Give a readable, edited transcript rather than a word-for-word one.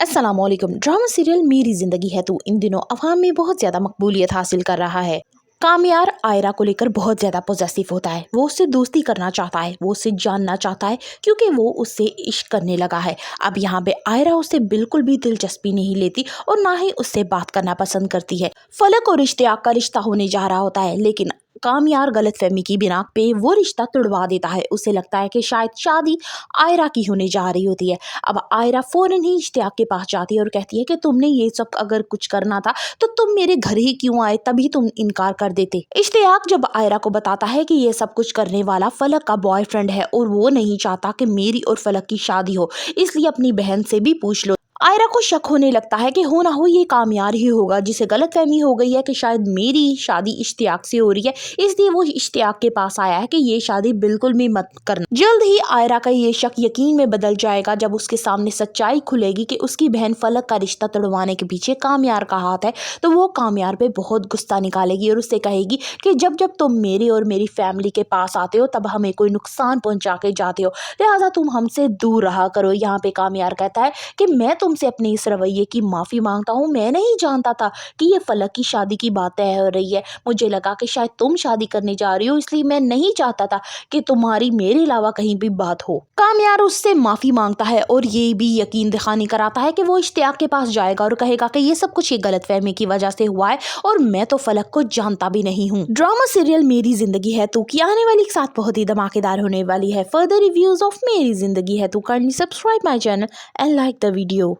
अस्सलाम वालेकुम। Drama serial मेरी ज़िंदगी है तू इन दिनों अवाम में बहुत ज़्यादा मकबूलियत हासिल कर रहा है। कामयार आयरा को लेकर बहुत ज़्यादा पॉजेसिव होता है। वो उससे दोस्ती करना चाहता है, वो उससे जानना चाहता है क्योंकि वो उससे इश्क करने लगा है। अब यहाँ पे आयरा उससे बिल्कुल भी दिलचस्पी नहीं लेती और ना ही उससे बात करना पसंद करती है। फलक और इश्तियाक का रिश्ता होने जा रहा होता है, लेकिन कामयार गलतफहमी की बिना पे वो रिश्ता तुड़वा देता है। उसे लगता है कि शायद शादी आयरा की होने जा रही होती है। अब आयरा फौरन ही इश्तियाक के पास जाती है और कहती है कि तुमने ये सब अगर कुछ करना था तो तुम मेरे घर ही क्यों आए, तभी तुम इनकार कर देते। इश्तियाक जब आयरा को बताता है कि ये सब कुछ करने वाला फलक का बॉयफ्रेंड है और वो नहीं चाहता कि मेरी और फलक की शादी हो, इसलिए अपनी बहन से भी पूछ लो। आयरा को शक होने लगता है कि हो ना हो ये कामयार ही होगा, जिसे गलतफहमी हो गई है कि शायद मेरी शादी इश्तियाक से हो रही है, इसलिए वो इश्तियाक के पास आया है कि ये शादी बिल्कुल भी मत करना। जल्द ही आयरा का ये शक यकीन में बदल जाएगा जब उसके सामने सच्चाई खुलेगी कि उसकी बहन फलक का रिश्ता तोड़वाने के पीछे कामयार का हाथ है। तो वो कामयार पे बहुत गुस्सा निकालेगी और उससे कहेगी कि जब जब तुम मेरे और मेरी फैमिली के पास आते हो तब हमें कोई नुकसान पहुंचा के जाते हो, लिहाजा तुम हमसे दूर रहा करो। यहाँ पे कामयार कहता है कि मैं तुमसे अपने इस रवैये की माफ़ी मांगता हूँ। मैं नहीं जानता था कि ये फलक की शादी की बात तय हो रही है। मुझे लगा कि शायद तुम शादी करने जा रही हो, इसलिए मैं नहीं चाहता था कि तुम्हारी मेरे अलावा कहीं भी बात हो। कामयार उससे माफ़ी मांगता है और ये भी यकीन दिखानी कराता है कि वो इश्तियाक के पास जाएगा और कहेगा कि ये सब कुछ ये गलतफहमी की वजह से हुआ है और मैं तो फलक को जानता भी नहीं हूँ। ड्रामा सीरियल मेरी ज़िंदगी है तू की आने वाली साथ बहुत ही धमाकेदार होने वाली है। फर्दर रिव्यूज ऑफ मेरी ज़िंदगी है तू, kindly subscribe my channel and like the video.